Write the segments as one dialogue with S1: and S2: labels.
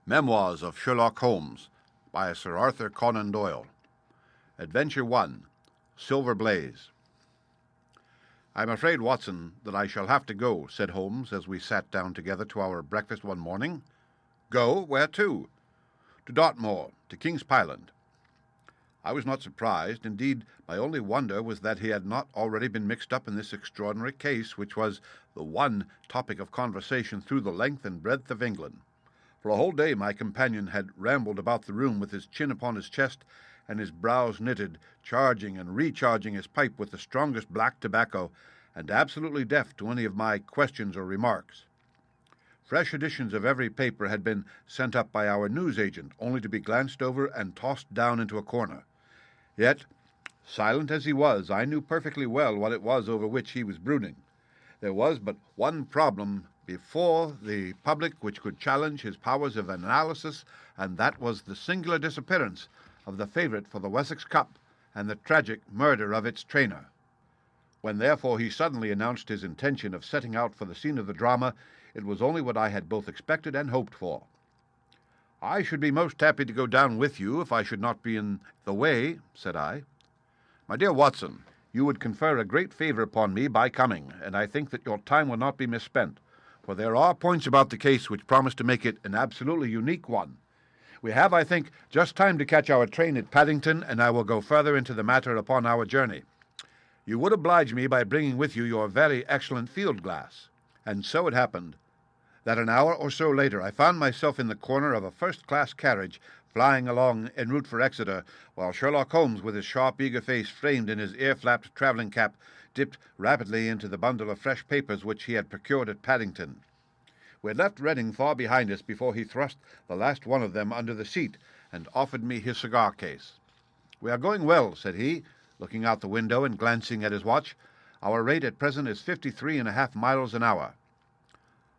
S1: Memoirs of Sherlock Holmes by Sir Arthur Conan Doyle. Adventure 1. Silver Blaze. "I'm afraid, Watson, that I shall have to go," said Holmes as we sat down together to our breakfast one morning. "Go? Where to?" "To Dartmoor, to King's Pyland." I was not surprised. Indeed, my only wonder was that he had not already been mixed up in this extraordinary case, which was the one topic of conversation through the length and breadth of England. For a whole day my companion had rambled about the room with his chin upon his chest and his brows knitted, charging and recharging his pipe with the strongest black tobacco, and absolutely deaf to any of my questions or remarks. Fresh editions of every paper had been sent up by our news-agent, only to be glanced over and tossed down into a corner. Yet, silent as he was, I knew perfectly well what it was over which he was brooding. There was but one problem before the public which could challenge his powers of analysis, and that was the singular disappearance of the favourite for the Wessex Cup and the tragic murder of its trainer. When therefore he suddenly announced his intention of setting out for the scene of the drama, it was only what I had both expected and hoped for. "I should be most happy to go down with you if I should not be in the way," said I. "My dear Watson, you would confer a great favour upon me by coming, and I think that your time will not be misspent, for there are points about the case which promise to make it an absolutely unique one. We have, I think, just time to catch our train at Paddington, and I will go further into the matter upon our journey. You would oblige me by bringing with you your very excellent field-glass." And so it happened that an hour or so later I found myself in the corner of a first-class carriage flying along en route for Exeter, while Sherlock Holmes, with his sharp, eager face framed in his ear-flapped travelling cap, dipped rapidly into the bundle of fresh papers which he had procured at Paddington. We had left Reading far behind us before he thrust the last one of them under the seat and offered me his cigar-case. "We are going well," said he, looking out the window and glancing at his watch. "Our rate at present is 53.5 miles an hour."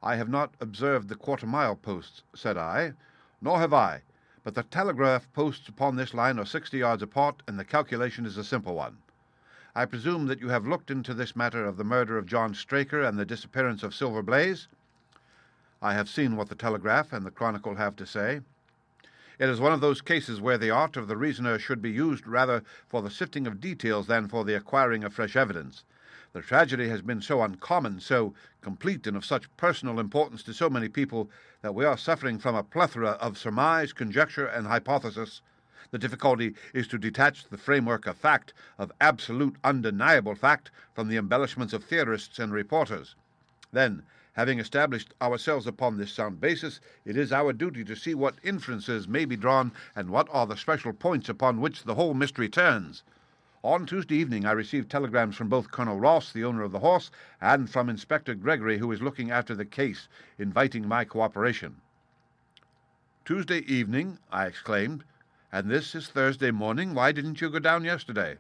S1: "I have not observed the quarter-mile posts," said I. "Nor have I, but the telegraph posts upon this line are 60 yards apart, and the calculation is a simple one. I presume that you have looked into this matter of the murder of John Straker and the disappearance of Silver Blaze?" "I have seen what the Telegraph and the Chronicle have to say." "It is one of those cases where the art of the reasoner should be used rather for the sifting of details than for the acquiring of fresh evidence. The tragedy has been so uncommon, so complete, and of such personal importance to so many people, that we are suffering from a plethora of surmise, conjecture, and hypothesis. The difficulty is to detach the framework of fact, of absolute, undeniable fact, from the embellishments of theorists and reporters. Then, having established ourselves upon this sound basis, it is our duty to see what inferences may be drawn and what are the special points upon which the whole mystery turns. On Tuesday evening I received telegrams from both Colonel Ross, the owner of the horse, and from Inspector Gregory, who is looking after the case, inviting my cooperation." "Tuesday evening!" I exclaimed. "And this is Thursday morning. Why didn't you go down yesterday?"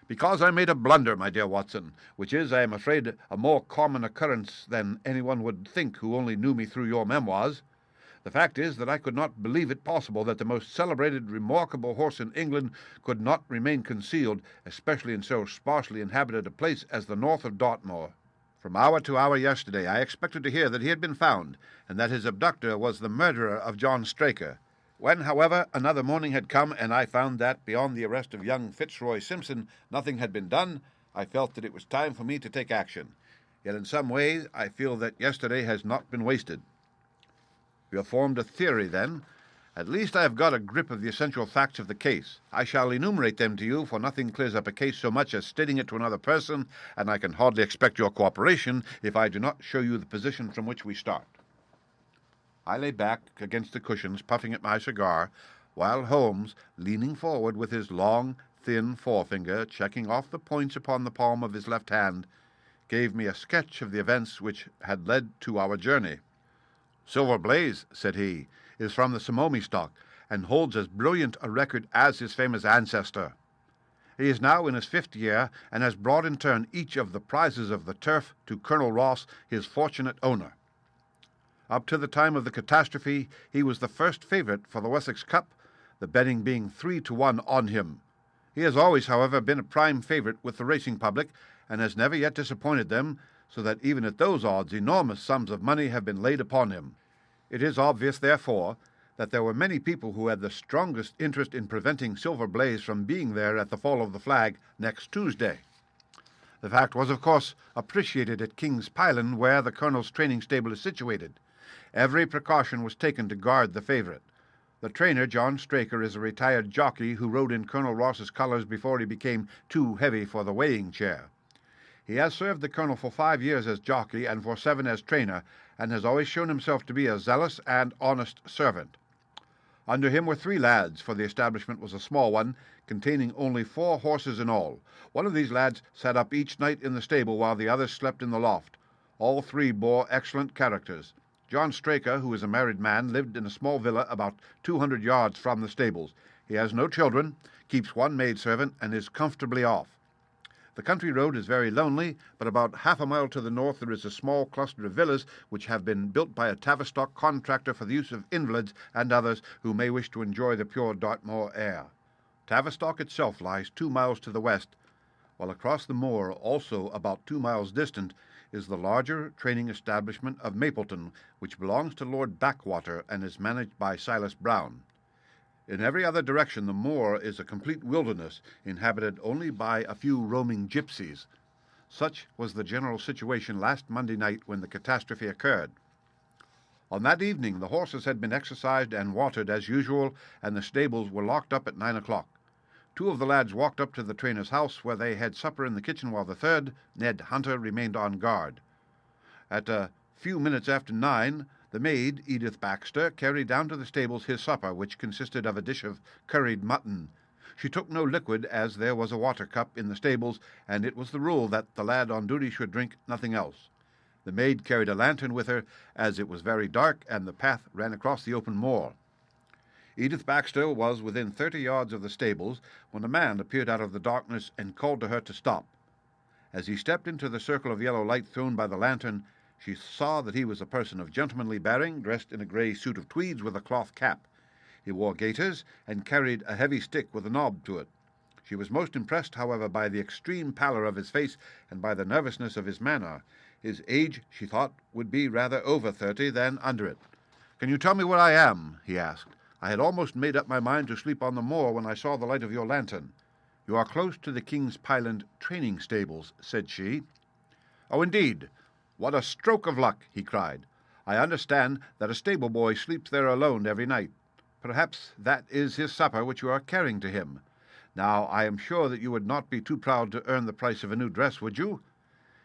S1: "Because I made a blunder, my dear Watson, which is, I am afraid, a more common occurrence than anyone would think who only knew me through your memoirs. The fact is that I could not believe it possible that the most celebrated, remarkable horse in England could not remain concealed, especially in so sparsely inhabited a place as the north of Dartmoor. From hour to hour yesterday I expected to hear that he had been found, and that his abductor was the murderer of John Straker. When, however, another morning had come, and I found that, beyond the arrest of young Fitzroy Simpson, nothing had been done, I felt that it was time for me to take action. Yet in some ways I feel that yesterday has not been wasted." "You have formed a theory, then?" "At least I have got a grip of the essential facts of the case. I shall enumerate them to you, for nothing clears up a case so much as stating it to another person, and I can hardly expect your cooperation if I do not show you the position from which we start." I lay back against the cushions, puffing at my cigar, while Holmes, leaning forward with his long, thin forefinger checking off the points upon the palm of his left hand, gave me a sketch of the events which had led to our journey. "Silver Blaze," said he, "is from the Somomi stock, and holds as brilliant a record as his famous ancestor. He is now in his 5th year, and has brought in turn each of the prizes of the turf to Colonel Ross, his fortunate owner. Up to the time of the catastrophe he was the first favourite for the Wessex Cup, the betting being 3-1 on him. He has always, however, been a prime favourite with the racing public, and has never yet disappointed them, so that even at those odds enormous sums of money have been laid upon him. It is obvious, therefore, that there were many people who had the strongest interest in preventing Silver Blaze from being there at the fall of the flag next Tuesday. The fact was, of course, appreciated at King's Pyland, where the Colonel's training stable is situated. Every precaution was taken to guard the favourite. The trainer, John Straker, is a retired jockey who rode in Colonel Ross's colours before he became too heavy for the weighing chair. He has served the Colonel for 5 years as jockey and for 7 as trainer, and has always shown himself to be a zealous and honest servant. Under him were 3 lads, for the establishment was a small one, containing only 4 horses in all. One of these lads sat up each night in the stable while the others slept in the loft. All 3 bore excellent characters. John Straker, who is a married man, lived in a small villa about 200 yards from the stables. He has no children, keeps 1 maidservant, and is comfortably off. The country road is very lonely, but about half a mile to the north there is a small cluster of villas which have been built by a Tavistock contractor for the use of invalids and others who may wish to enjoy the pure Dartmoor air. Tavistock itself lies 2 miles to the west, while across the moor, also about 2 miles distant, is the larger training establishment of Mapleton, which belongs to Lord Backwater and is managed by Silas Brown. In every other direction the moor is a complete wilderness, inhabited only by a few roaming gypsies. Such was the general situation last Monday night when the catastrophe occurred. On that evening the horses had been exercised and watered as usual, and the stables were locked up at 9 o'clock. 2 of the lads walked up to the trainer's house, where they had supper in the kitchen, while the third, Ned Hunter, remained on guard. At a few minutes after 9, the maid, Edith Baxter, carried down to the stables his supper, which consisted of a dish of curried mutton. She took no liquid, as there was a water cup in the stables, and it was the rule that the lad on duty should drink nothing else. The maid carried a lantern with her, as it was very dark, and the path ran across the open moor. Edith Baxter was within 30 yards of the stables when a man appeared out of the darkness and called to her to stop. As he stepped into the circle of yellow light thrown by the lantern, she saw that he was a person of gentlemanly bearing, dressed in a grey suit of tweeds with a cloth cap. He wore gaiters and carried a heavy stick with a knob to it. She was most impressed, however, by the extreme pallor of his face and by the nervousness of his manner. His age, she thought, would be rather over 30 than under it. "Can you tell me where I am?" he asked. "I had almost made up my mind to sleep on the moor when I saw the light of your lantern." "You are close to the King's Pyland training stables," said she. "Oh, indeed! What a stroke of luck!" he cried. "I understand that a stable boy sleeps there alone every night. Perhaps that is his supper which you are carrying to him. Now, I am sure that you would not be too proud to earn the price of a new dress, would you?"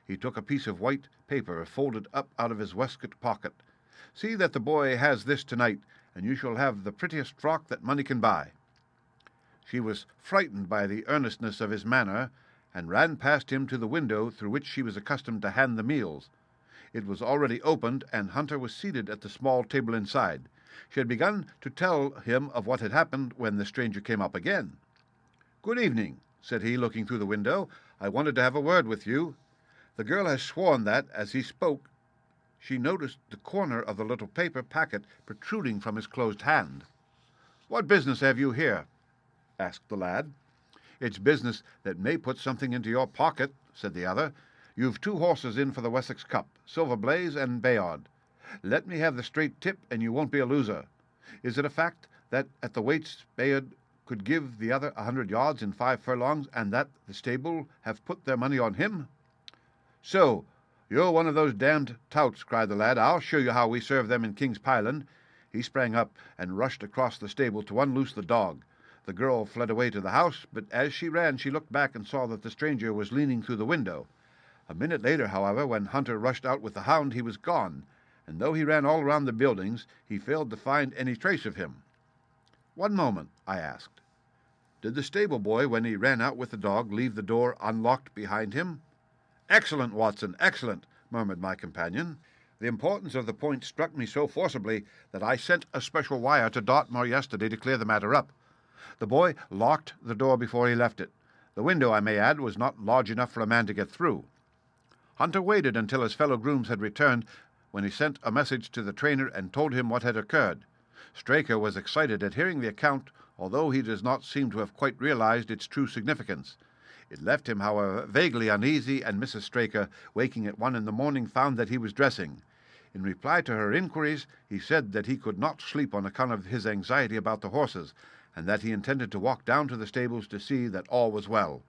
S1: He took a piece of white paper folded up out of his waistcoat pocket. "See that the boy has this tonight, and you shall have the prettiest frock that money can buy." She was frightened by the earnestness of his manner, and ran past him to the window through which she was accustomed to hand the meals. It was already opened, and Hunter was seated at the small table inside. She had begun to tell him of what had happened when the stranger came up again. "Good evening," said he, looking through the window. "I wanted to have a word with you." The girl has sworn that, as he spoke, she noticed the corner of the little paper packet protruding from his closed hand. "What business have you here?" asked the lad. "It's business that may put something into your pocket," said the other. "You've 2 horses in for the Wessex Cup, Silver Blaze and Bayard. Let me have the straight tip, and you won't be a loser. Is it a fact that at the weights Bayard could give the other 100 yards in 5 furlongs, and that the stable have put their money on him?" "So, you're one of those damned touts," cried the lad. "I'll show you how we serve them in King's Pyland." He sprang up and rushed across the stable to unloose the dog. The girl fled away to the house, but as she ran she looked back and saw that the stranger was leaning through the window. A minute later, however, when Hunter rushed out with the hound, he was gone, and though he ran all around the buildings, he failed to find any trace of him. "One moment," I asked. "Did the stable boy, when he ran out with the dog, leave the door unlocked behind him?" "Excellent, Watson, excellent," murmured my companion. "The importance of the point struck me so forcibly that I sent a special wire to Dartmoor yesterday to clear the matter up. The boy locked the door before he left it. The window, I may add, was not large enough for a man to get through." Hunter waited until his fellow grooms had returned, when he sent a message to the trainer and told him what had occurred. Straker was excited at hearing the account, although he does not seem to have quite realized its true significance. It left him, however, vaguely uneasy, and Mrs. Straker, waking at 1 in the morning, found that he was dressing. In reply to her inquiries, he said that he could not sleep on account of his anxiety about the horses, and that he intended to walk down to the stables to see that all was well.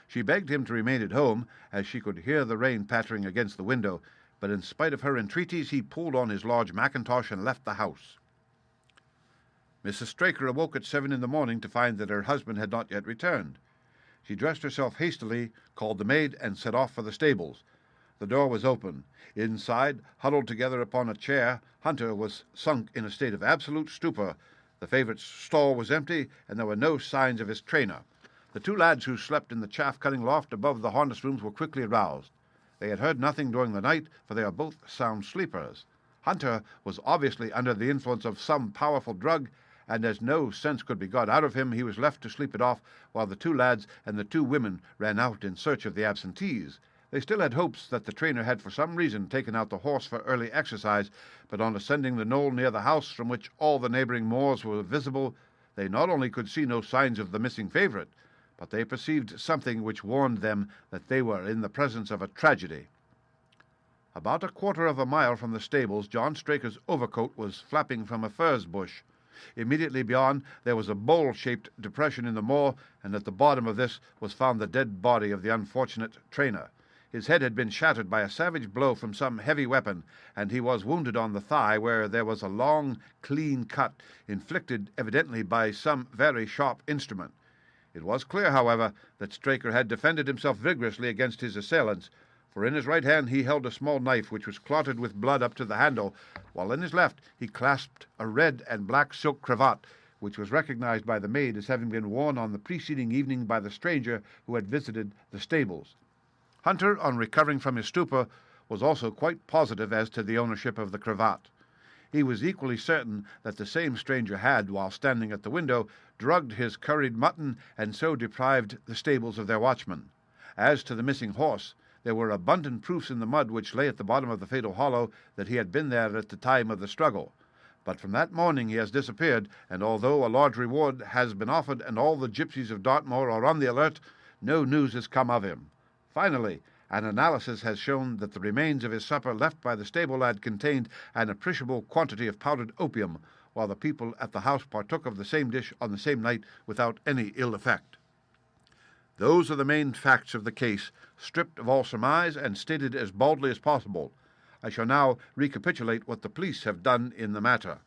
S1: She begged him to remain at home, as she could hear the rain pattering against the window, but in spite of her entreaties he pulled on his large mackintosh and left the house. Mrs. Straker awoke at 7 in the morning to find that her husband had not yet returned. She dressed herself hastily, called the maid, and set off for the stables. The door was open. Inside, huddled together upon a chair, Hunter was sunk in a state of absolute stupor. The favourite's stall was empty, and there were no signs of his trainer. The two lads who slept in the chaff-cutting loft above the harness rooms were quickly aroused. They had heard nothing during the night, for they are both sound sleepers. Hunter was obviously under the influence of some powerful drug, and as no sense could be got out of him, he was left to sleep it off while the two lads and the two women ran out in search of the absentees. They still had hopes that the trainer had for some reason taken out the horse for early exercise, but on ascending the knoll near the house, from which all the neighbouring moors were visible, they not only could see no signs of the missing favourite, but they perceived something which warned them that they were in the presence of a tragedy. About a quarter of a mile from the stables, John Straker's overcoat was flapping from a furze bush. Immediately beyond there was a bowl-shaped depression in the moor, and at the bottom of this was found the dead body of the unfortunate trainer. His head had been shattered by a savage blow from some heavy weapon, and he was wounded on the thigh, where there was a long, clean cut, inflicted evidently by some very sharp instrument. It was clear, however, that Straker had defended himself vigorously against his assailants, for in his right hand he held a small knife which was clotted with blood up to the handle, while in his left he clasped a red and black silk cravat, which was recognized by the maid as having been worn on the preceding evening by the stranger who had visited the stables. Hunter, on recovering from his stupor, was also quite positive as to the ownership of the cravat. He was equally certain that the same stranger had, while standing at the window, drugged his curried mutton and so deprived the stables of their watchman. As to the missing horse, there were abundant proofs in the mud which lay at the bottom of the fatal hollow that he had been there at the time of the struggle. But from that morning he has disappeared, and although a large reward has been offered and all the gypsies of Dartmoor are on the alert, no news has come of him. Finally, an analysis has shown that the remains of his supper left by the stable lad contained an appreciable quantity of powdered opium, while the people at the house partook of the same dish on the same night without any ill effect. Those are the main facts of the case, stripped of all surmise and stated as baldly as possible. I shall now recapitulate what the police have done in the matter.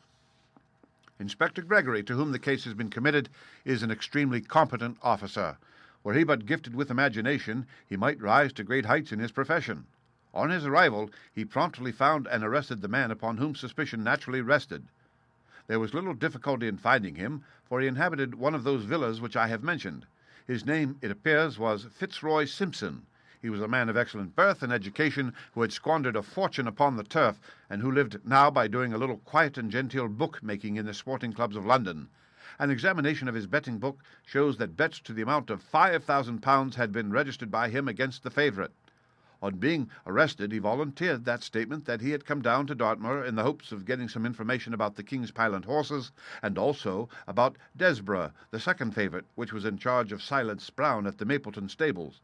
S1: Inspector Gregory, to whom the case has been committed, is an extremely competent officer. Were he but gifted with imagination, he might rise to great heights in his profession. On his arrival, he promptly found and arrested the man upon whom suspicion naturally rested. There was little difficulty in finding him, for he inhabited one of those villas which I have mentioned. His name, it appears, was Fitzroy Simpson. He was a man of excellent birth and education, who had squandered a fortune upon the turf, and who lived now by doing a little quiet and genteel book-making in the sporting clubs of London. An examination of his betting book shows that bets to the amount of £5,000 had been registered by him against the favourite. On being arrested, he volunteered that statement that he had come down to Dartmoor in the hopes of getting some information about the King's Pyland horses, and also about Desborough, the second favourite, which was in charge of Silence Brown at the Mapleton stables.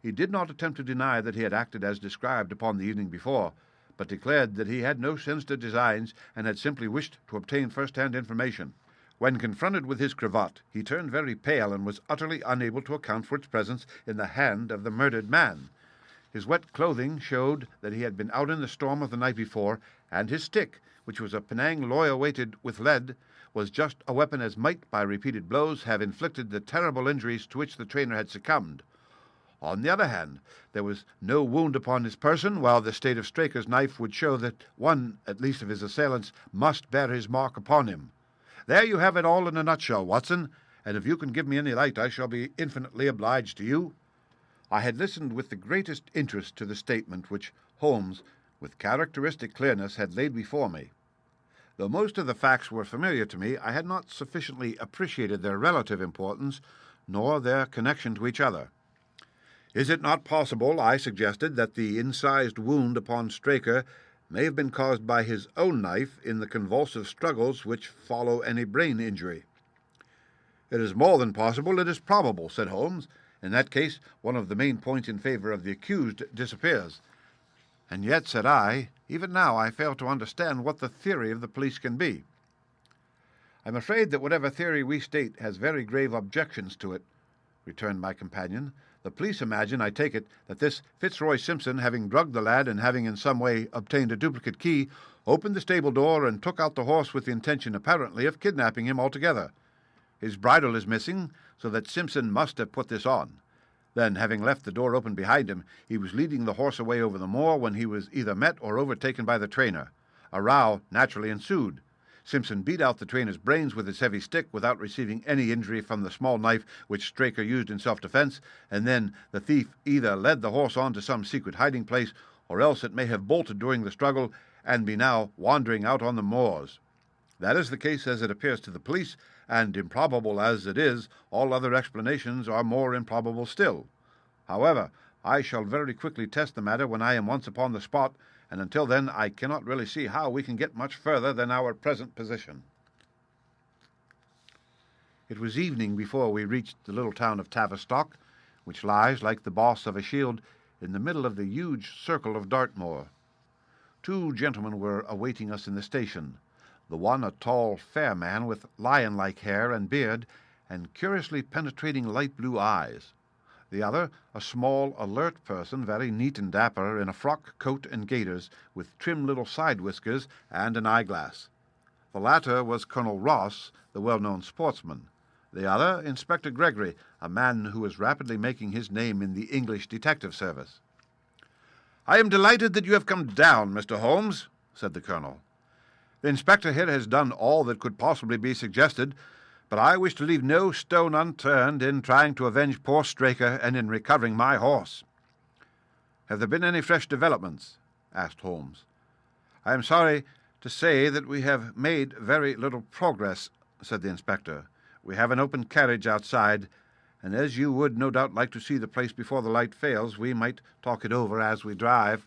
S1: He did not attempt to deny that he had acted as described upon the evening before, but declared that he had no sinister designs and had simply wished to obtain first-hand information. When confronted with his cravat, he turned very pale and was utterly unable to account for its presence in the hand of the murdered man. His wet clothing showed that he had been out in the storm of the night before, and his stick, which was a Penang lawyer weighted with lead, was just a weapon as might, by repeated blows, have inflicted the terrible injuries to which the trainer had succumbed. On the other hand, there was no wound upon his person, while the state of Straker's knife would show that one, at least, of his assailants must bear his mark upon him. There you have it all in a nutshell, Watson, and if you can give me any light, I shall be infinitely obliged to you. I had listened with the greatest interest to the statement which Holmes, with characteristic clearness, had laid before me. Though most of the facts were familiar to me, I had not sufficiently appreciated their relative importance, nor their connection to each other. Is it not possible, I suggested, that the incised wound upon Straker may have been caused by his own knife in the convulsive struggles which follow any brain injury? It is more than possible, it is probable, said Holmes. In that case, one of the main points in favour of the accused disappears. And yet, said I, Even now I fail to understand what the theory of the police can be. I'm afraid that whatever theory we state has very grave objections to it, returned my companion. The police imagine, I take it, that this Fitzroy Simpson, having drugged the lad and having in some way obtained a duplicate key, opened the stable door and took out the horse with the intention, apparently, of kidnapping him altogether. His bridle is missing, so that Simpson must have put this on. Then, having left the door open behind him, he was leading the horse away over the moor when he was either met or overtaken by the trainer. A row naturally ensued. Simpson beat out the trainer's brains with his heavy stick without receiving any injury from the small knife which Straker used in self-defense, and then the thief either led the horse on to some secret hiding place, or else it may have bolted during the struggle and be now wandering out on the moors. That is the case as it appears to the police, and improbable as it is, all other explanations are more improbable still. However, I shall very quickly test the matter when I am once upon the spot, and until then I cannot really see how we can get much further than our present position. It was evening before we reached the little town of Tavistock, which lies, like the boss of a shield, in the middle of the huge circle of Dartmoor. Two gentlemen were awaiting us in the station, the one a tall, fair man with lion-like hair and beard, and curiously penetrating light blue eyes. The other, a small, alert person, very neat and dapper, in a frock coat and gaiters, with trim little side whiskers and an eyeglass. The latter was Colonel Ross, the well-known sportsman. The other, Inspector Gregory, a man who was rapidly making his name in the English detective service. "I am delighted that you have come down, Mr. Holmes," said the colonel. "The inspector here has done all that could possibly be suggested, but I wish to leave no stone unturned in trying to avenge poor Straker and in recovering my horse." "Have there been any fresh developments?" asked Holmes. "I am sorry to say that we have made very little progress," said the inspector. "We have an open carriage outside, and as you would no doubt like to see the place before the light fails, we might talk it over as we drive."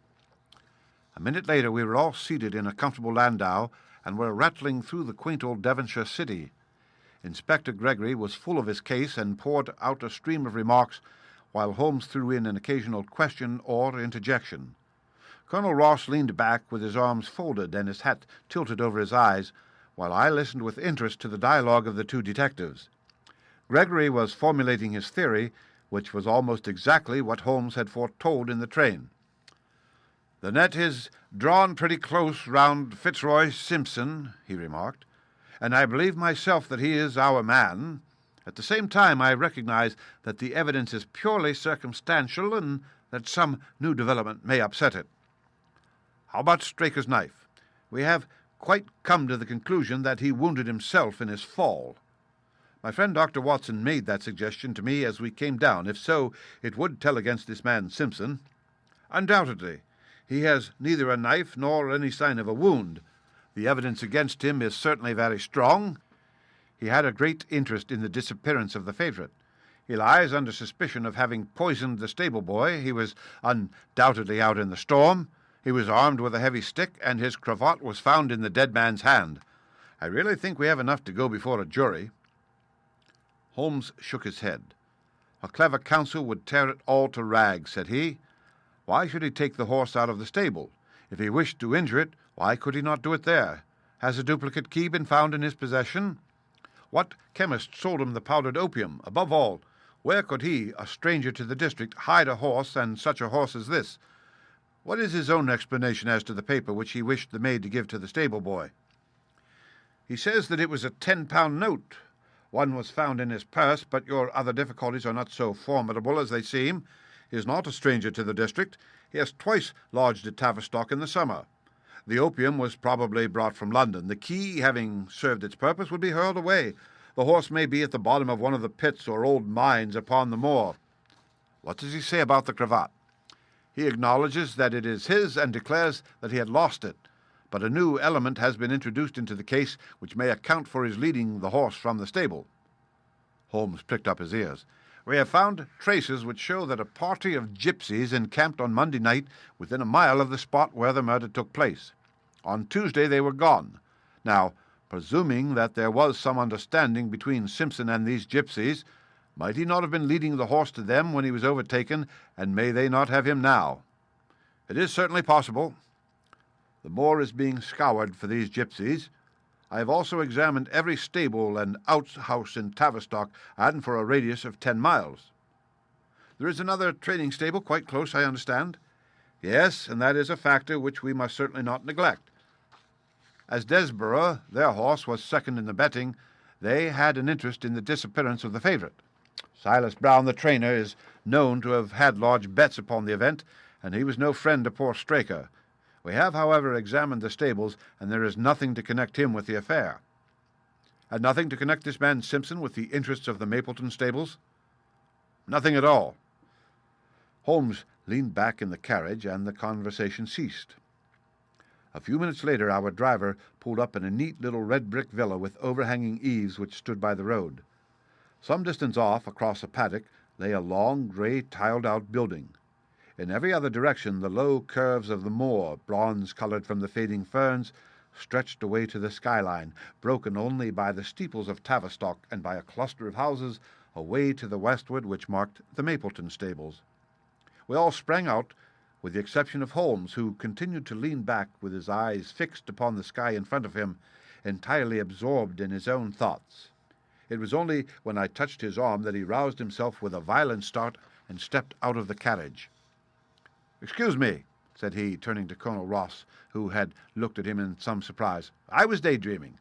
S1: A minute later we were all seated in a comfortable landau and were rattling through the quaint old Devonshire city. Inspector Gregory was full of his case and poured out a stream of remarks, while Holmes threw in an occasional question or interjection. Colonel Ross leaned back with his arms folded and his hat tilted over his eyes, while I listened with interest to the dialogue of the two detectives. Gregory was formulating his theory, which was almost exactly what Holmes had foretold in the train. "The net is drawn pretty close round Fitzroy Simpson," he remarked, "and I believe myself that he is our man. At the same time, I recognize that the evidence is purely circumstantial and that some new development may upset it. How about Straker's knife? We have quite come to the conclusion that he wounded himself in his fall. My friend Dr. Watson made that suggestion to me as we came down. If so, it would tell against this man Simpson. Undoubtedly. He has neither a knife nor any sign of a wound. The evidence against him is certainly very strong. He had a great interest in the disappearance of the favourite. He lies under suspicion of having poisoned the stable boy. He was undoubtedly out in the storm. He was armed with a heavy stick, and his cravat was found in the dead man's hand. I really think we have enough to go before a jury." Holmes shook his head. "A clever counsel would tear it all to rags," said he. "Why should he take the horse out of the stable? If he wished to injure it, why could he not do it there? Has a duplicate key been found in his possession? What chemist sold him the powdered opium? Above all, where could he, a stranger to the district, hide a horse, and such a horse as this? What is his own explanation as to the paper which he wished the maid to give to the stable boy?" "He says that it was a 10-pound note. One was found in his purse, but your other difficulties are not so formidable as they seem. He is not a stranger to the district. He has twice lodged at Tavistock in the summer. The opium was probably brought from London. The key, having served its purpose, would be hurled away. The horse may be at the bottom of one of the pits or old mines upon the moor." "What does he say about the cravat?" "He acknowledges that it is his and declares that he had lost it. But a new element has been introduced into the case which may account for his leading the horse from the stable." Holmes pricked up his ears. "We have found traces which show that a party of gypsies encamped on Monday night within a mile of the spot where the murder took place. On Tuesday they were gone. Now, presuming that there was some understanding between Simpson and these gypsies, might he not have been leading the horse to them when he was overtaken, and may they not have him now?" "It is certainly possible." The moor is being scoured for these gypsies. I have also examined every stable and outhouse in Tavistock, and for a radius of 10 miles. There is another training stable quite close, I understand. Yes, and that is a factor which we must certainly not neglect. As Desborough, their horse, was second in the betting, they had an interest in the disappearance of the favourite. Silas Brown, the trainer, is known to have had large bets upon the event, and he was no friend to poor Straker. We have, however, examined the stables, and there is nothing to connect him with the affair. And nothing to connect this man Simpson with the interests of the Mapleton stables? Nothing at all. Holmes leaned back in the carriage, and the conversation ceased. A few minutes later our driver pulled up in a neat little red-brick villa with overhanging eaves which stood by the road. Some distance off, across a paddock, lay a long, grey, tiled-out building. In every other direction the low curves of the moor, bronze-coloured from the fading ferns, stretched away to the skyline, broken only by the steeples of Tavistock and by a cluster of houses away to the westward which marked the Mapleton stables. We all sprang out, with the exception of Holmes, who continued to lean back with his eyes fixed upon the sky in front of him, entirely absorbed in his own thoughts. It was only when I touched his arm that he roused himself with a violent start and stepped out of the carriage. "Excuse me," said he, turning to Colonel Ross, who had looked at him in some surprise. "I was daydreaming."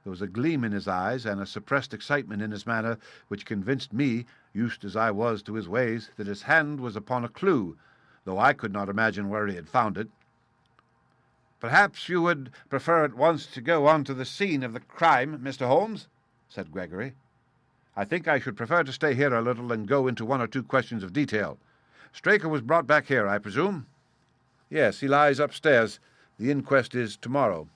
S1: There was a gleam in his eyes and a suppressed excitement in his manner which convinced me, used as I was to his ways, that his hand was upon a clue, though I could not imagine where he had found it. "Perhaps you would prefer at once to go on to the scene of the crime, Mr. Holmes?" said Gregory. "I think I should prefer to stay here a little and go into one or two questions of detail. Straker was brought back here, I presume?" "Yes, he lies upstairs. The inquest is tomorrow."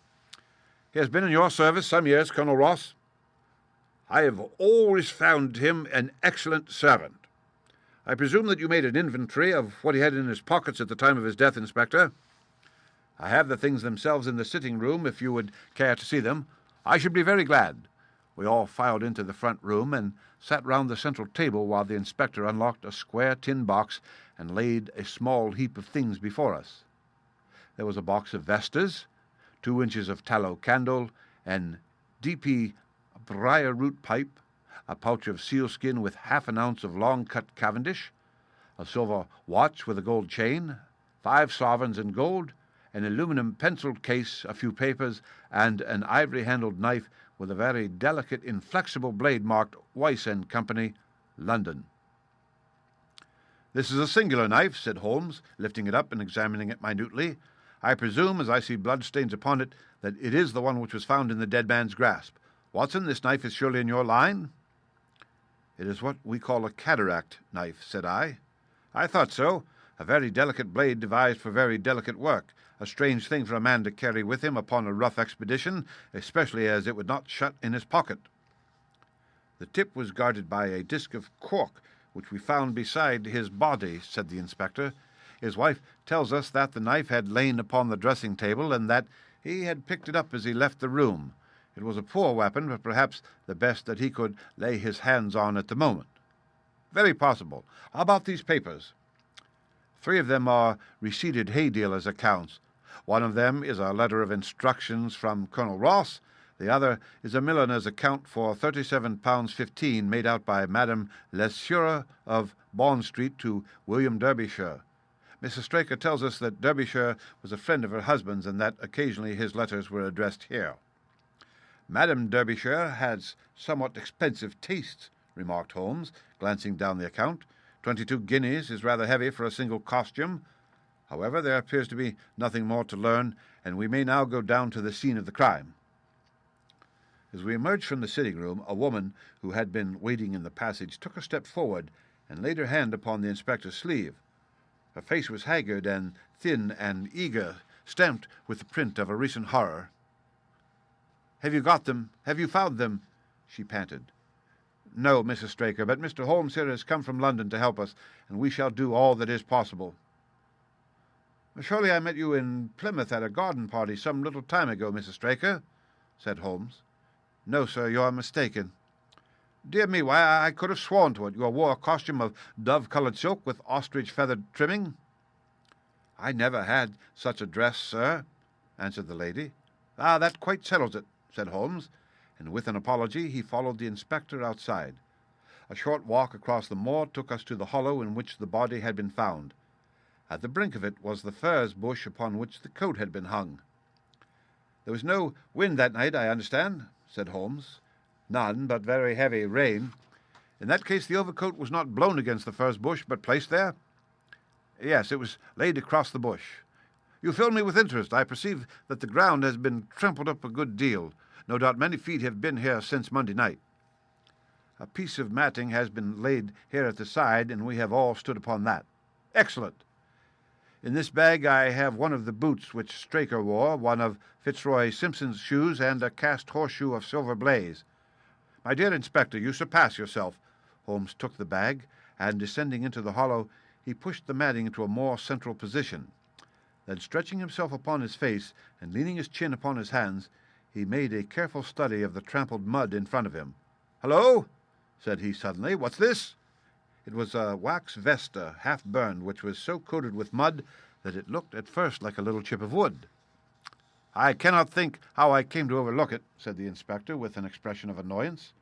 S1: "He has been in your service some years, Colonel Ross?" "I have always found him an excellent servant. I presume that you made an inventory of what he had in his pockets at the time of his death, Inspector?" "I have the things themselves in the sitting-room, if you would care to see them." "I should be very glad." We all filed into the front room and sat round the central table while the inspector unlocked a square tin box and laid a small heap of things before us. There was a box of vestas, 2 inches of tallow candle, an D.P. briar-root pipe, a pouch of sealskin with half an ounce of long-cut Cavendish, a silver watch with a gold chain, 5 sovereigns in gold, an aluminum pencil case, a few papers, and an ivory-handled knife with a very delicate, inflexible blade marked Weiss and Company, London. "This is a singular knife," said Holmes, lifting it up and examining it minutely. "I presume, as I see bloodstains upon it, that it is the one which was found in the dead man's grasp. Watson, this knife is surely in your line?" "It is what we call a cataract knife," said I. "I thought so. A very delicate blade devised for very delicate work. A strange thing for a man to carry with him upon a rough expedition, especially as it would not shut in his pocket." "The tip was guarded by a disc of cork, which we found beside his body," said the inspector. "His wife tells us that the knife had lain upon the dressing-table, and that he had picked it up as he left the room. It was a poor weapon, but perhaps the best that he could lay his hands on at the moment." "Very possible. How about these papers?" 3 of them are receipted hay dealers' accounts. One of them is a letter of instructions from Colonel Ross. The other is a milliner's account for £37.15 made out by Madame Lesure of Bond Street to William Derbyshire. Mrs. Straker tells us that Derbyshire was a friend of her husband's, and that occasionally his letters were addressed here. "Madame Derbyshire has somewhat expensive tastes," remarked Holmes, glancing down the account. 22 guineas is rather heavy for a single costume. However, there appears to be nothing more to learn, and we may now go down to the scene of the crime. As we emerged from the sitting-room, a woman who had been waiting in the passage took a step forward and laid her hand upon the inspector's sleeve. Her face was haggard and thin and eager, stamped with the print of a recent horror. "Have you got them? Have you found them?" she panted. "No, Mrs. Straker, but Mr. Holmes here has come from London to help us, and we shall do all that is possible." "Surely I met you in Plymouth at a garden party some little time ago, Mrs. Straker," said Holmes. "No, sir, you are mistaken." "Dear me, why, I could have sworn to it. You wore a costume of dove-coloured silk with ostrich-feathered trimming." "I never had such a dress, sir." answered the lady. "Ah, that quite settles it," said Holmes, and with an apology he followed the inspector outside. A short walk across the moor took us to the hollow in which the body had been found. At the brink of it was the furze bush upon which the coat had been hung. "There was no wind that night, I understand," said Holmes. "None, but very heavy rain. In that case the overcoat was not blown against the furze bush, but placed there?" "Yes, it was laid across the bush. You fill me with interest. I perceive that the ground has been trampled up a good deal. No doubt many feet have been here since Monday night." "A piece of matting has been laid here at the side, and we have all stood upon that." "Excellent. In this bag I have one of the boots which Straker wore, one of Fitzroy Simpson's shoes, and a cast horseshoe of Silver Blaze." "My dear Inspector, you surpass yourself." Holmes took the bag, and descending into the hollow, he pushed the matting into a more central position. Then, stretching himself upon his face and leaning his chin upon his hands, he made a careful study of the trampled mud in front of him. "Hello!" said he suddenly. "What's this?" It was a wax vesta, half burned, which was so coated with mud that it looked at first like a little chip of wood. "I cannot think how I came to overlook it," said the inspector, with an expression of annoyance.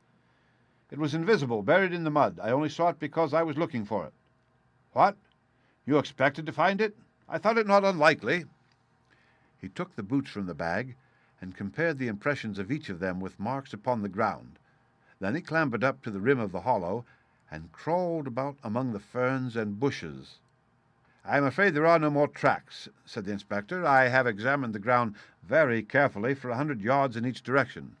S1: "It was invisible, buried in the mud. I only saw it because I was looking for it." "What? You expected to find it? I thought it not unlikely." He took the boots from the bag and compared the impressions of each of them with marks upon the ground. Then he clambered up to the rim of the hollow and crawled about among the ferns and bushes. "I am afraid there are no more tracks," said the inspector. "I have examined the ground very carefully for 100 yards in each direction."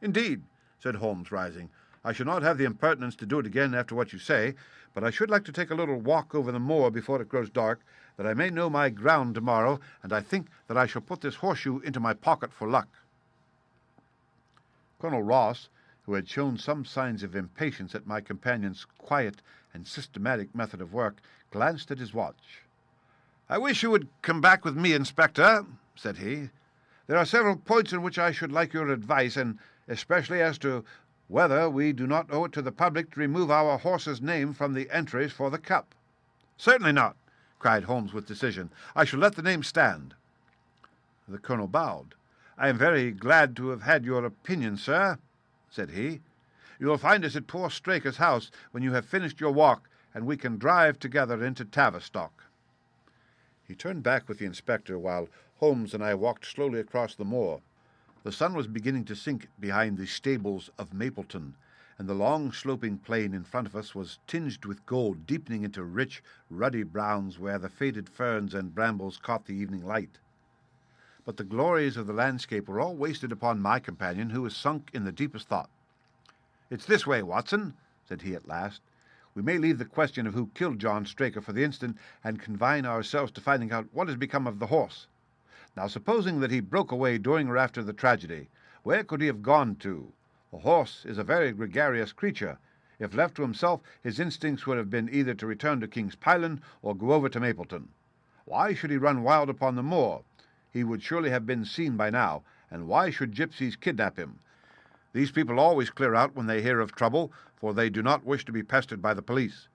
S1: "Indeed," said Holmes, rising. "I shall not have the impertinence to do it again after what you say, but I should like to take a little walk over the moor before it grows dark, that I may know my ground tomorrow, and I think that I shall put this horseshoe into my pocket for luck." Colonel Ross, who had shown some signs of impatience at my companion's quiet and systematic method of work, glanced at his watch. "I wish you would come back with me, Inspector," said he. "There are several points in which I should like your advice, and especially as to whether we do not owe it to the public to remove our horse's name from the entries for the cup." "Certainly not," cried Holmes with decision. "I shall let the name stand." The colonel bowed. "I am very glad to have had your opinion, sir," said he. "You will find us at poor Straker's house when you have finished your walk, and we can drive together into Tavistock." He turned back with the inspector while Holmes and I walked slowly across the moor. The sun was beginning to sink behind the stables of Mapleton, and the long sloping plain in front of us was tinged with gold, deepening into rich, ruddy browns where the faded ferns and brambles caught the evening light. But the glories of the landscape were all wasted upon my companion, who was sunk in the deepest thought. "It's this way, Watson," said he at last. "We may leave the question of who killed John Straker for the instant, and confine ourselves to finding out what has become of the horse. Now, supposing that he broke away during or after the tragedy, where could he have gone to? A horse is a very gregarious creature. If left to himself, his instincts would have been either to return to King's Pyland or go over to Mapleton. Why should he run wild upon the moor? He would surely have been seen by now, and why should gypsies kidnap him? These people always clear out when they hear of trouble, for they do not wish to be pestered by the police.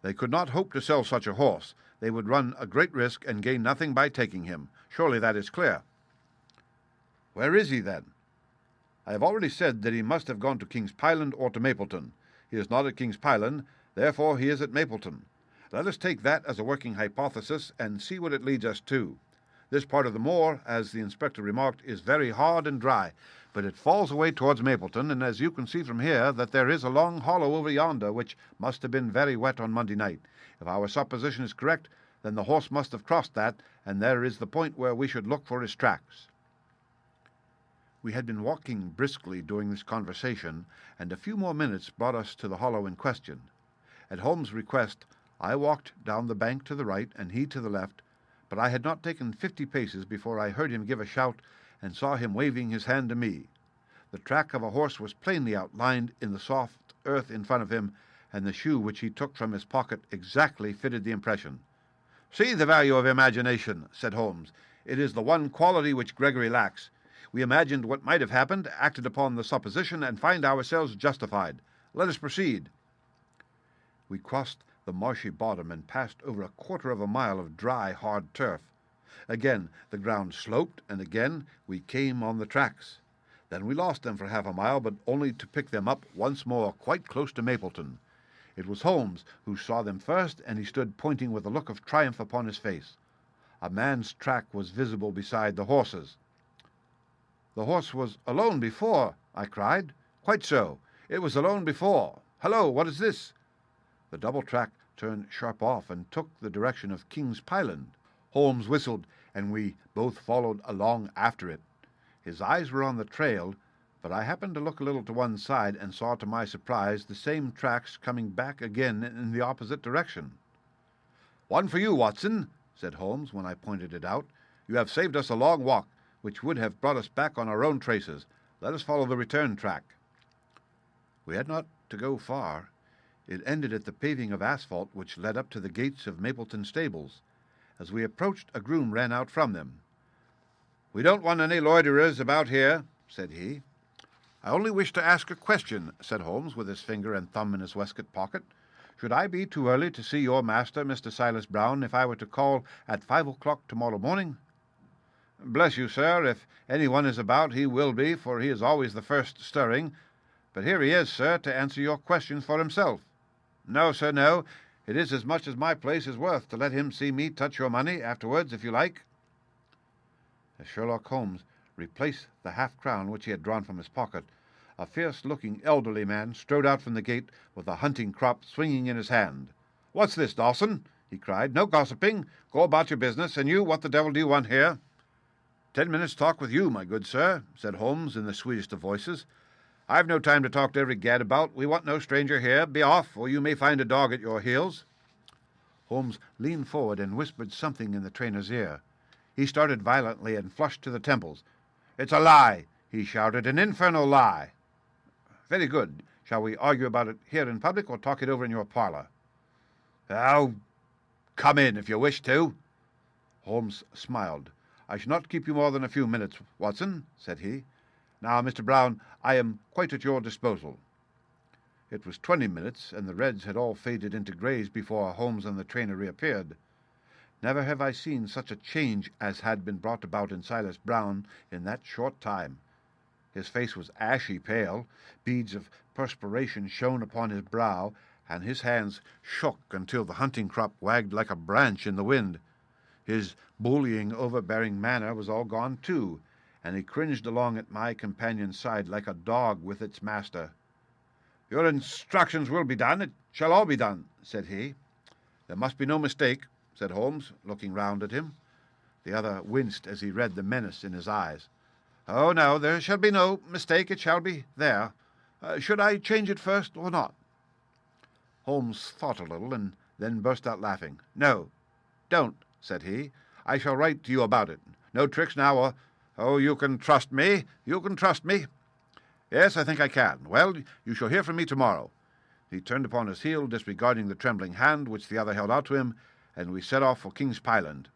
S1: They could not hope to sell such a horse. They would run a great risk and gain nothing by taking him. Surely that is clear." "Where is he, then?" "I have already said that he must have gone to King's Pyland or to Mapleton. He is not at King's Pyland, therefore he is at Mapleton. Let us take that as a working hypothesis and see what it leads us to. This part of the moor, as the inspector remarked, is very hard and dry, but it falls away towards Mapleton, and as you can see from here that there is a long hollow over yonder which must have been very wet on Monday night. If our supposition is correct, then the horse must have crossed that, and there is the point where we should look for his tracks." We had been walking briskly during this conversation, and a few more minutes brought us to the hollow in question. At Holmes' request, I walked down the bank to the right and he to the left, but I had not taken 50 paces before I heard him give a shout and saw him waving his hand to me. The track of a horse was plainly outlined in the soft earth in front of him, and the shoe which he took from his pocket exactly fitted the impression. "See the value of imagination," said Holmes. "It is the one quality which Gregory lacks. We imagined what might have happened, acted upon the supposition, and find ourselves justified. Let us proceed." We crossed the marshy bottom and passed over a quarter of a mile of dry, hard turf. Again the ground sloped, and again we came on the tracks. Then we lost them for half a mile, but only to pick them up once more quite close to Mapleton. It was Holmes who saw them first, and he stood pointing with a look of triumph upon his face. A man's track was visible beside the horse's. "The horse was alone before," I cried. "Quite so. It was alone before. Hullo, what is this?" The double track turned sharp off and took the direction of King's Pyland. Holmes whistled, and we both followed along after it. His eyes were on the trail, but I happened to look a little to one side and saw to my surprise the same tracks coming back again in the opposite direction. "One for you, Watson," said Holmes when I pointed it out. "You have saved us a long walk, which would have brought us back on our own traces. Let us follow the return track." We had not to go far. It ended at the paving of asphalt which led up to the gates of Mapleton stables. As we approached, a groom ran out from them. "We don't want any loiterers about here," said he. "I only wish to ask a question," said Holmes, with his finger and thumb in his waistcoat pocket. "Should I be too early to see your master, Mr. Silas Brown, if I were to call at 5 o'clock tomorrow morning?" "Bless you, sir, if any one is about he will be, for he is always the first stirring. But here he is, sir, to answer your questions for himself." "No, sir, no. It is as much as my place is worth to let him see me touch your money afterwards, if you like." As Sherlock Holmes replaced the half-crown which he had drawn from his pocket, a fierce-looking elderly man strode out from the gate with a hunting crop swinging in his hand. "What's this, Dawson?" he cried. "No gossiping. Go about your business. And you, what the devil do you want here?" 10 minutes' talk with you, my good sir," said Holmes in the sweetest of voices. "I've no time to talk to every gadabout. We want no stranger here. Be off, or you may find a dog at your heels." Holmes leaned forward and whispered something in the trainer's ear. He started violently and flushed to the temples. "It's a lie," he shouted, "an infernal lie." "Very good. Shall we argue about it here in public, or talk it over in your parlour?" "Oh, come in if you wish to." Holmes smiled. "I shall not keep you more than a few minutes, Watson," said he. "Now, Mr. Brown, I am quite at your disposal." It was 20 minutes, and the reds had all faded into greys before Holmes and the trainer reappeared. Never have I seen such a change as had been brought about in Silas Brown in that short time. His face was ashy pale, beads of perspiration shone upon his brow, and his hands shook until the hunting crop wagged like a branch in the wind. His bullying, overbearing manner was all gone too, and he cringed along at my companion's side like a dog with its master. "Your instructions will be done. It shall all be done," said he. "There must be no mistake," said Holmes, looking round at him. The other winced as he read the menace in his eyes. "Oh, no, there shall be no mistake. It shall be there. Should I change it first or not?" Holmes thought a little, and then burst out laughing. "No, don't," said he. "I shall write to you about it. No tricks now, or... Oh, you can trust me. You can trust me." "Yes, I think I can. Well, you shall hear from me tomorrow." He turned upon his heel, disregarding the trembling hand which the other held out to him, and we set off for King's Pyland.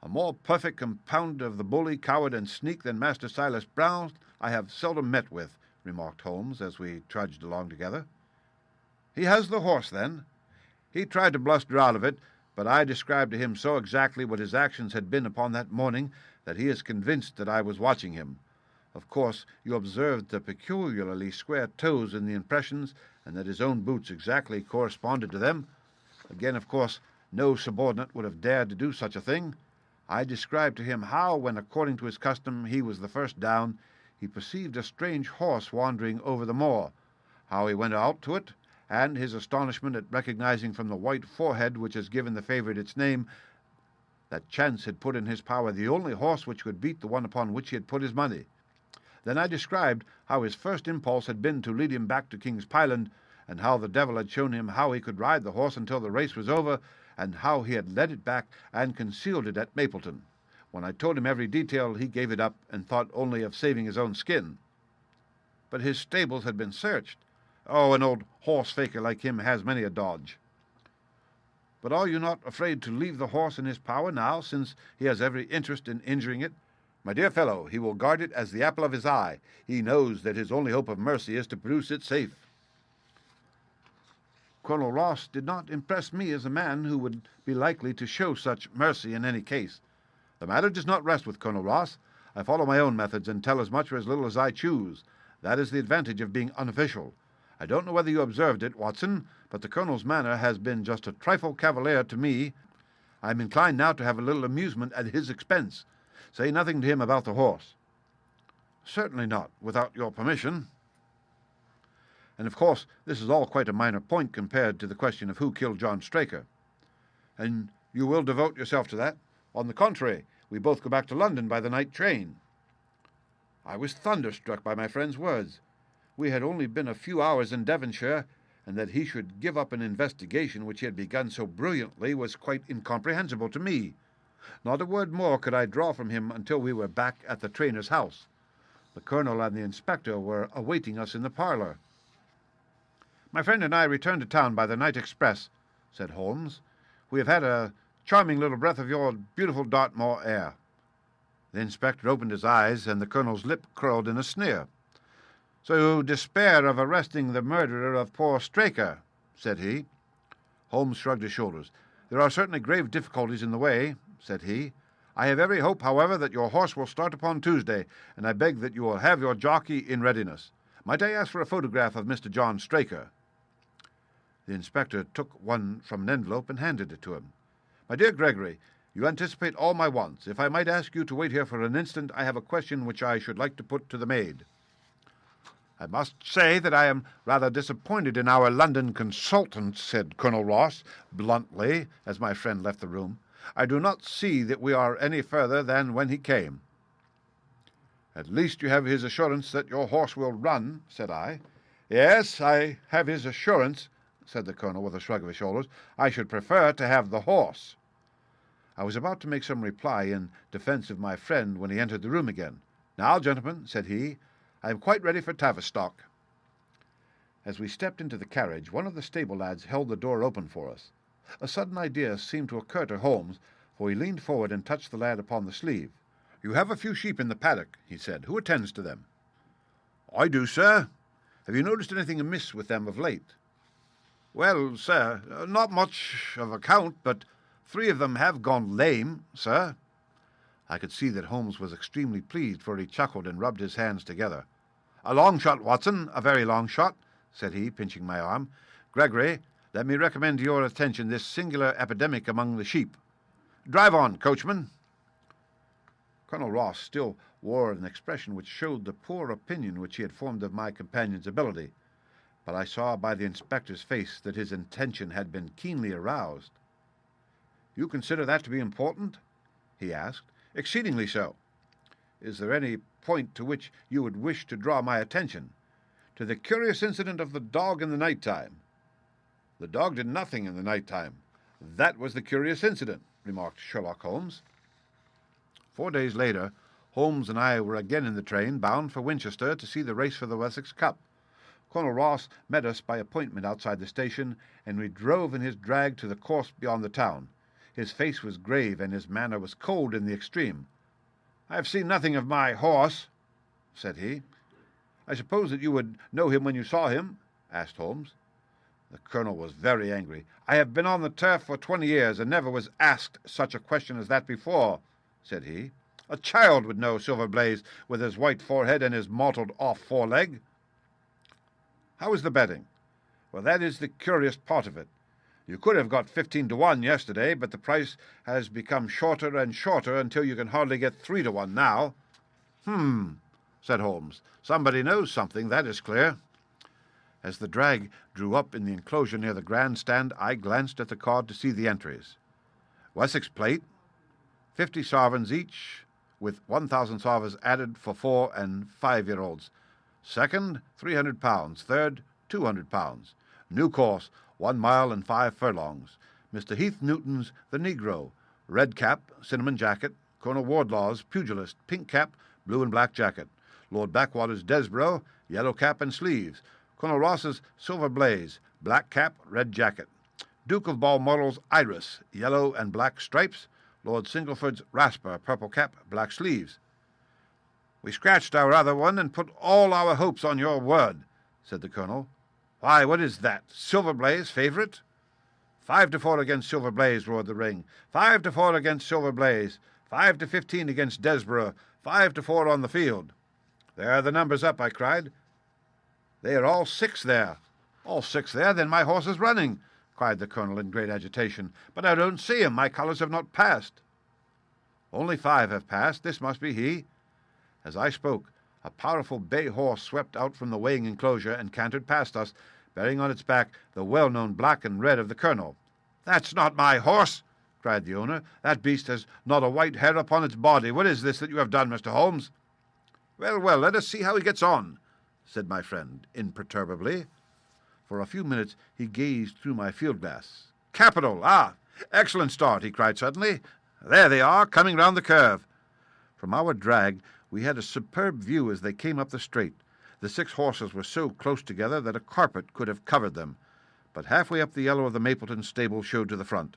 S1: "A more perfect compounder of the bully, coward, and sneak than Master Silas Brown I have seldom met with," remarked Holmes as we trudged along together. "He has the horse, then?" "He tried to bluster out of it, but I described to him so exactly what his actions had been upon that morning that he is convinced that I was watching him. Of course, you observed the peculiarly square toes in the impressions, and that his own boots exactly corresponded to them. Again, of course, no subordinate would have dared to do such a thing. I described to him how, when according to his custom he was the first down, he perceived a strange horse wandering over the moor, how he went out to it, and his astonishment at recognizing from the white forehead which has given the favourite its name, that chance had put in his power the only horse which could beat the one upon which he had put his money. Then I described how his first impulse had been to lead him back to King's Pyland, and how the devil had shown him how he could ride the horse until the race was over, and how he had led it back and concealed it at Mapleton. When I told him every detail, he gave it up and thought only of saving his own skin. But his stables had been searched. Oh, an old horse-faker like him has many a dodge." "But are you not afraid to leave the horse in his power now, since he has every interest in injuring it?" "My dear fellow, he will guard it as the apple of his eye. He knows that his only hope of mercy is to produce it safe." Colonel Ross did not impress me as a man who would be likely to show such mercy in any case. The matter does not rest with Colonel Ross. I follow my own methods and tell as much or as little as I choose. That is the advantage of being unofficial. I don't know whether you observed it, Watson, but the Colonel's manner has been just a trifle cavalier to me. I am inclined now to have a little amusement at his expense. Say nothing to him about the horse." "Certainly not, without your permission." "And of course this is all quite a minor point compared to the question of who killed John Straker." "And you will devote yourself to that?" "On the contrary, we both go back to London by the night train." I was thunderstruck by my friend's words. We had only been a few hours in Devonshire, and that he should give up an investigation which he had begun so brilliantly was quite incomprehensible to me. Not a word more could I draw from him until we were back at the trainer's house. The Colonel and the inspector were awaiting us in the parlour. "My friend and I returned to town by the night express," said Holmes. "We have had a charming little breath of your beautiful Dartmoor air." The inspector opened his eyes, and the Colonel's lip curled in a sneer. "So you despair of arresting the murderer of poor Straker?" said he. Holmes shrugged his shoulders. "There are certainly grave difficulties in the way," said he. "I have every hope, however, that your horse will start upon Tuesday, and I beg that you will have your jockey in readiness. Might I ask for a photograph of Mr. John Straker?" The inspector took one from an envelope and handed it to him. "My dear Gregory, you anticipate all my wants. If I might ask you to wait here for an instant, I have a question which I should like to put to the maid." "I must say that I am rather disappointed in our London consultant," said Colonel Ross bluntly, as my friend left the room. "I do not see that we are any further than when he came." "At least you have his assurance that your horse will run," said I. "Yes, I have his assurance," said the Colonel with a shrug of his shoulders. "I should prefer to have the horse." I was about to make some reply in defence of my friend when he entered the room again. "Now, gentlemen," said he, "I am quite ready for Tavistock." As we stepped into the carriage, one of the stable lads held the door open for us. A sudden idea seemed to occur to Holmes, for he leaned forward and touched the lad upon the sleeve. "You have a few sheep in the paddock," he said. "Who attends to them?" "I do, sir." "Have you noticed anything amiss with them of late?" "Well, sir, not much of account, but 3 of them have gone lame, sir." I could see that Holmes was extremely pleased, for he chuckled and rubbed his hands together. "A long shot, Watson, a very long shot," said he, pinching my arm. "Gregory, let me recommend to your attention this singular epidemic among the sheep. Drive on, coachman." Colonel Ross still wore an expression which showed the poor opinion which he had formed of my companion's ability, but I saw by the inspector's face that his intention had been keenly aroused. "You consider that to be important?" he asked. "Exceedingly so." "Is there any point to which you would wish to draw my attention?" "To the curious incident of the dog in the night time." "The dog did nothing in the night time. That was the curious incident," remarked Sherlock Holmes. 4 days later, Holmes and I were again in the train, bound for Winchester to see the race for the Wessex Cup. Colonel Ross met us by appointment outside the station, and we drove in his drag to the course beyond the town. His face was grave, and his manner was cold in the extreme. "I have seen nothing of my horse," said he. "I suppose that you would know him when you saw him?" asked Holmes. The Colonel was very angry. "I have been on the turf for 20 years, and never was asked such a question as that before," said he. "A child would know Silver Blaze, with his white forehead and his mottled off foreleg." "How is the betting?" "Well, that is the curious part of it. You could have got 15 to 1 yesterday, but the price has become shorter and shorter until you can hardly get 3 to 1 now." Said Holmes. "Somebody knows something, that is clear." As the drag drew up in the enclosure near the grandstand, I glanced at the card to see the entries. Wessex plate, 50 sovereigns each, with 1,000 sovereigns added for 4 and 5-year-olds. Second, £300. Third, £200. New course, 1 mile and 5 furlongs. Mr. Heath Newton's The Negro. Red cap, cinnamon jacket. Colonel Wardlaw's pugilist, pink cap, blue and black jacket. Lord Backwater's Desborough, yellow cap and sleeves. Colonel Ross's Silver Blaze, black cap, red jacket. Duke of Balmoral's Iris, yellow and black stripes. Lord Singleford's Rasper, purple cap, black sleeves. "We scratched our other one and put all our hopes on your word," said the Colonel. Why, what is that? Silver Blaze favourite? 5-4 against Silver Blaze, roared the ring. 5-4 against Silver Blaze. 5-15 against Desborough. 5-4 on the field. There are the numbers up, I cried. They are all 6 there. All 6 there? Then my horse is running, cried the colonel in great agitation. But I don't see him. My colours have not passed. Only 5 have passed. This must be he. As I spoke, a powerful bay horse swept out from the weighing enclosure and cantered past us, bearing on its back the well-known black and red of the colonel. That's not my horse, cried the owner. That beast has not a white hair upon its body. What is this that you have done, Mr. Holmes? Well, well, let us see how he gets on, said my friend imperturbably. For a few minutes he gazed through my field-glass. Capital! Ah, excellent start, he cried suddenly. There they are, coming round the curve. From our drag we had a superb view as they came up the straight. The 6 horses were so close together that a carpet could have covered them, but halfway up the yellow of the Mapleton stable showed to the front.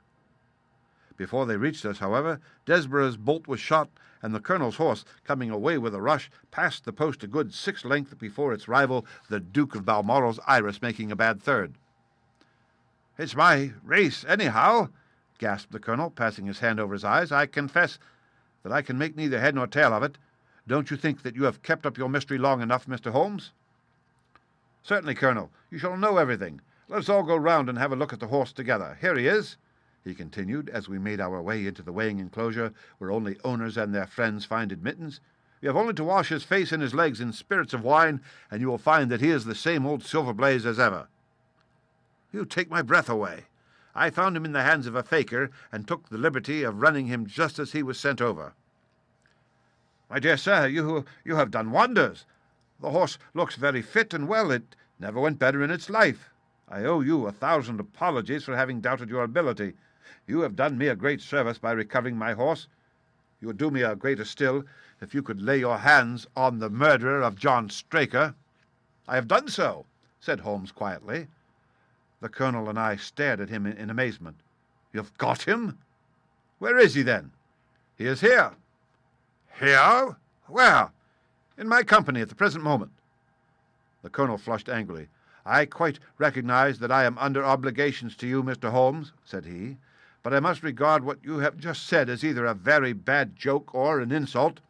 S1: Before they reached us, however, Desborough's bolt was shot, and the colonel's horse, coming away with a rush, passed the post a good 6 lengths before its rival, the Duke of Balmoral's Iris, making a bad third. It's my race, anyhow, gasped the colonel, passing his hand over his eyes. I confess that I can make neither head nor tail of it. Don't you think that you have kept up your mystery long enough, Mr. Holmes? Certainly, Colonel. You shall know everything. Let's all go round and have a look at the horse together. Here he is, he continued, as we made our way into the weighing enclosure, where only owners and their friends find admittance. You have only to wash his face and his legs in spirits of wine, and you will find that he is the same old Silver Blaze as ever. You take my breath away. I found him in the hands of a faker, and took the liberty of running him just as he was sent over. My dear sir, you have done wonders. The horse looks very fit and well. It never went better in its life. I owe you 1,000 apologies for having doubted your ability. You have done me a great service by recovering my horse. You would do me a greater still if you could lay your hands on the murderer of John Straker. I have done so, said Holmes quietly. The colonel and I stared at him in amazement. You've got him? Where is he, then? He is here. Here? Where? In my company at the present moment. The colonel flushed angrily. I quite recognize that I am under obligations to you, Mr. Holmes, said he, but I must regard what you have just said as either a very bad joke or an insult.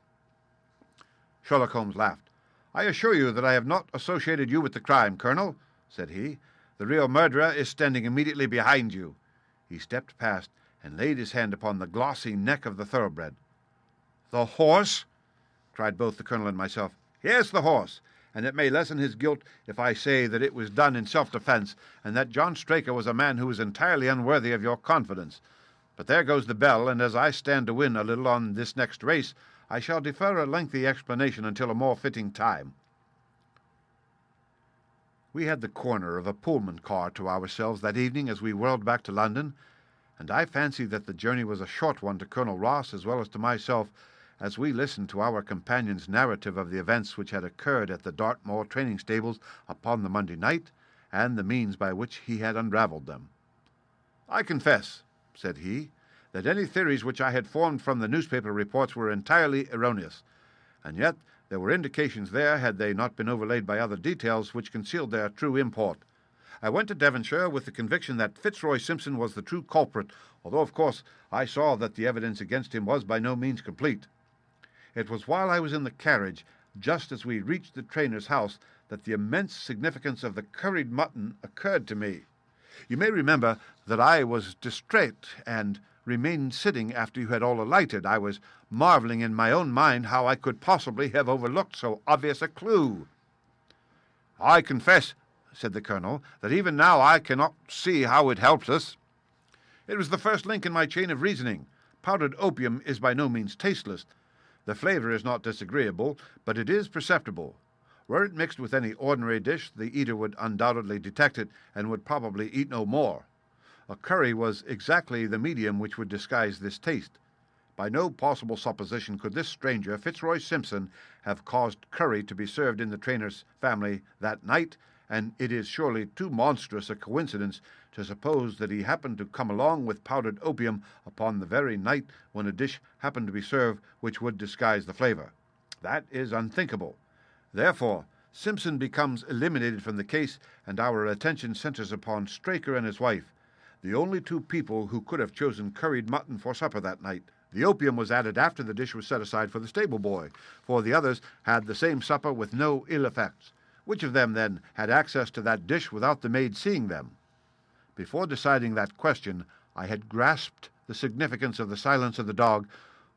S1: Sherlock Holmes laughed. I assure you that I have not associated you with the crime, Colonel, said he. The real murderer is standing immediately behind you. He stepped past and laid his hand upon the glossy neck of the thoroughbred. The horse? Cried both the colonel and myself. Yes, the horse, and it may lessen his guilt if I say that it was done in self-defence, and that John Straker was a man who was entirely unworthy of your confidence. But there goes the bell, and as I stand to win a little on this next race, I shall defer a lengthy explanation until a more fitting time. We had the corner of a Pullman car to ourselves that evening as we whirled back to London, and I fancy that the journey was a short one to Colonel Ross as well as to myself, as we listened to our companion's narrative of the events which had occurred at the Dartmoor training stables upon the Monday night, and the means by which he had unravelled them. I confess, said he, that any theories which I had formed from the newspaper reports were entirely erroneous, and yet there were indications there, had they not been overlaid by other details, which concealed their true import. I went to Devonshire with the conviction that Fitzroy Simpson was the true culprit, although, of course, I saw that the evidence against him was by no means complete. It was while I was in the carriage, just as we reached the trainer's house, that the immense significance of the curried mutton occurred to me. You may remember that I was distrait, and remained sitting after you had all alighted. I was marvelling in my own mind how I could possibly have overlooked so obvious a clue. I confess, said the colonel, that even now I cannot see how it helps us. It was the first link in my chain of reasoning. Powdered opium is by no means tasteless. The flavour is not disagreeable, but it is perceptible. Were it mixed with any ordinary dish, the eater would undoubtedly detect it, and would probably eat no more. A curry was exactly the medium which would disguise this taste. By no possible supposition could this stranger, Fitzroy Simpson, have caused curry to be served in the trainer's family that night, and it is surely too monstrous a coincidence to suppose that he happened to come along with powdered opium upon the very night when a dish happened to be served which would disguise the flavour. That is unthinkable. Therefore, Simpson becomes eliminated from the case, and our attention centers upon Straker and his wife, the only two people who could have chosen curried mutton for supper that night. The opium was added after the dish was set aside for the stable boy, for the others had the same supper with no ill effects. Which of them, then, had access to that dish without the maid seeing them? Before deciding that question, I had grasped the significance of the silence of the dog,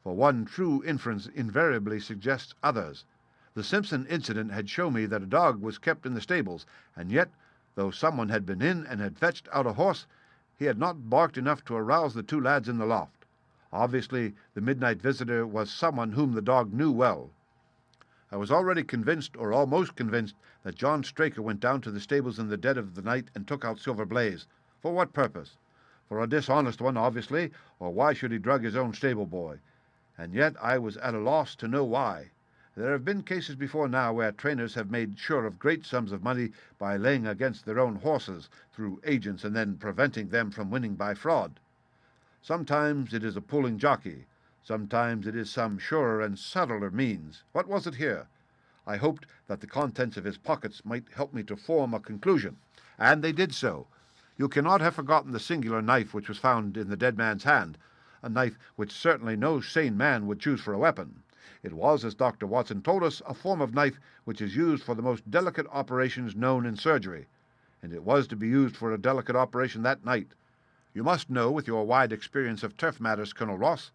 S1: for one true inference invariably suggests others. The Simpson incident had shown me that a dog was kept in the stables, and yet, though someone had been in and had fetched out a horse, he had not barked enough to arouse the two lads in the loft. Obviously, the midnight visitor was someone whom the dog knew well. I was already convinced, or almost convinced, that John Straker went down to the stables in the dead of the night and took out Silver Blaze. For what purpose? For a dishonest one, obviously, or why should he drug his own stable boy? And yet I was at a loss to know why. There have been cases before now where trainers have made sure of great sums of money by laying against their own horses through agents and then preventing them from winning by fraud. Sometimes it is a pulling jockey. Sometimes it is some surer and subtler means. What was it here? I hoped that the contents of his pockets might help me to form a conclusion, and they did so. You cannot have forgotten the singular knife which was found in the dead man's hand, a knife which certainly no sane man would choose for a weapon. It was, as Dr. Watson told us, a form of knife which is used for the most delicate operations known in surgery, and it was to be used for a delicate operation that night. You must know, with your wide experience of turf matters, Colonel Ross,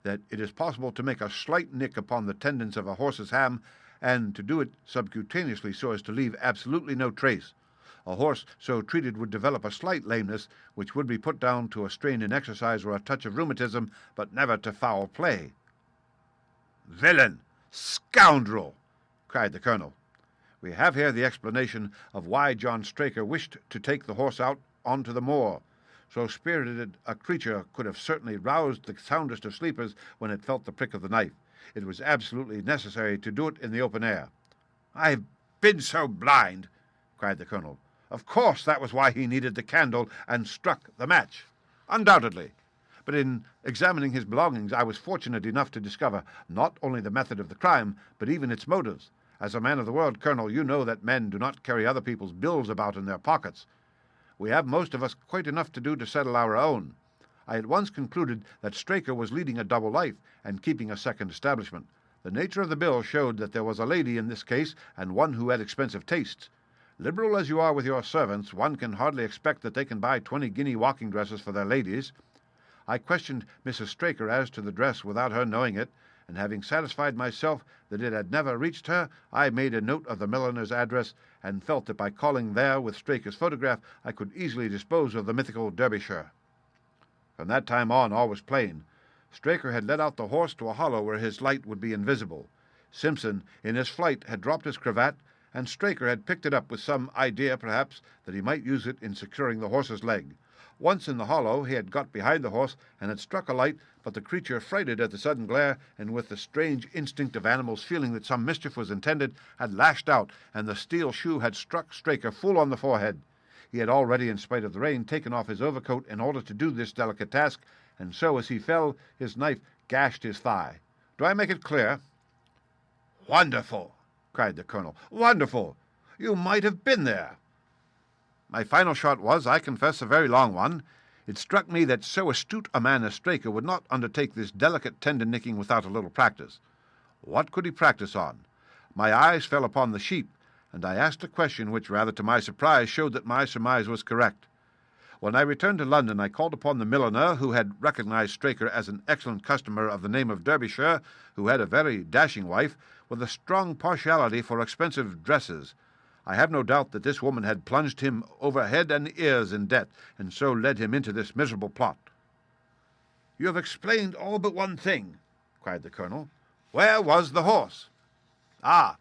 S1: that it is possible to make a slight nick upon the tendons of a horse's ham, and to do it subcutaneously so as to leave absolutely no trace. A horse so treated would develop a slight lameness, which would be put down to a strain in exercise or a touch of rheumatism, but never to foul play. "Villain! Scoundrel!" cried the colonel. We have here the explanation of why John Straker wished to take the horse out onto the moor. So spirited a creature could have certainly roused the soundest of sleepers when it felt the prick of the knife. It was absolutely necessary to do it in the open air. "I've been so blind!" cried the colonel. "Of course that was why he needed the candle and struck the match." "Undoubtedly. But in examining his belongings, I was fortunate enough to discover not only the method of the crime, but even its motives. As a man of the world, Colonel, you know that men do not carry other people's bills about in their pockets. We have most of us quite enough to do to settle our own. I at once concluded that Straker was leading a double life and keeping a second establishment. The nature of the bill showed that there was a lady in this case, and one who had expensive tastes. Liberal as you are with your servants, one can hardly expect that they can buy 20-guinea walking dresses for their ladies. I questioned Mrs. Straker as to the dress without her knowing it, and having satisfied myself that it had never reached her, I made a note of the milliner's address, and felt that by calling there with Straker's photograph I could easily dispose of the mythical Derbyshire. From that time on all was plain. Straker had led out the horse to a hollow where his light would be invisible. Simpson, in his flight, had dropped his cravat, and Straker had picked it up with some idea, perhaps, that he might use it in securing the horse's leg. Once in the hollow, he had got behind the horse and had struck a light, but the creature, frighted at the sudden glare, and with the strange instinct of animals feeling that some mischief was intended, had lashed out, and the steel shoe had struck Straker full on the forehead. He had already, in spite of the rain, taken off his overcoat in order to do this delicate task, and so, as he fell, his knife gashed his thigh. Do I make it clear? "Wonderful!" cried the colonel. "Wonderful! You might have been there." My final shot was, I confess, a very long one. It struck me that so astute a man as Straker would not undertake this delicate tendon-nicking without a little practice. What could he practice on? My eyes fell upon the sheep, and I asked a question which, rather to my surprise, showed that my surmise was correct. When I returned to London, I called upon the milliner, who had recognized Straker as an excellent customer of the name of Derbyshire, who had a very dashing wife, with a strong partiality for expensive dresses. I have no doubt that this woman had plunged him over head and ears in debt, and so led him into this miserable plot. "You have explained all but one thing," cried the colonel. "Where was the horse?" "Ah,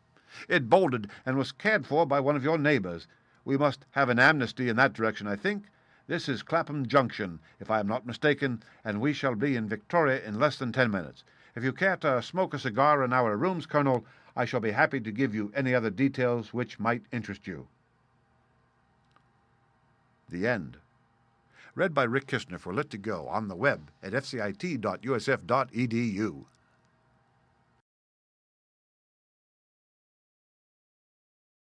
S1: it bolted and was cared for by one of your neighbors. We must have an amnesty in that direction, I think. This is Clapham Junction, if I am not mistaken, and we shall be in Victoria in less than 10 minutes. If you care to smoke a cigar in our rooms, Colonel, I shall be happy to give you any other details which might interest you." The end. Read by Rick Kishner for Lit2Go on the web at fcit.usf.edu.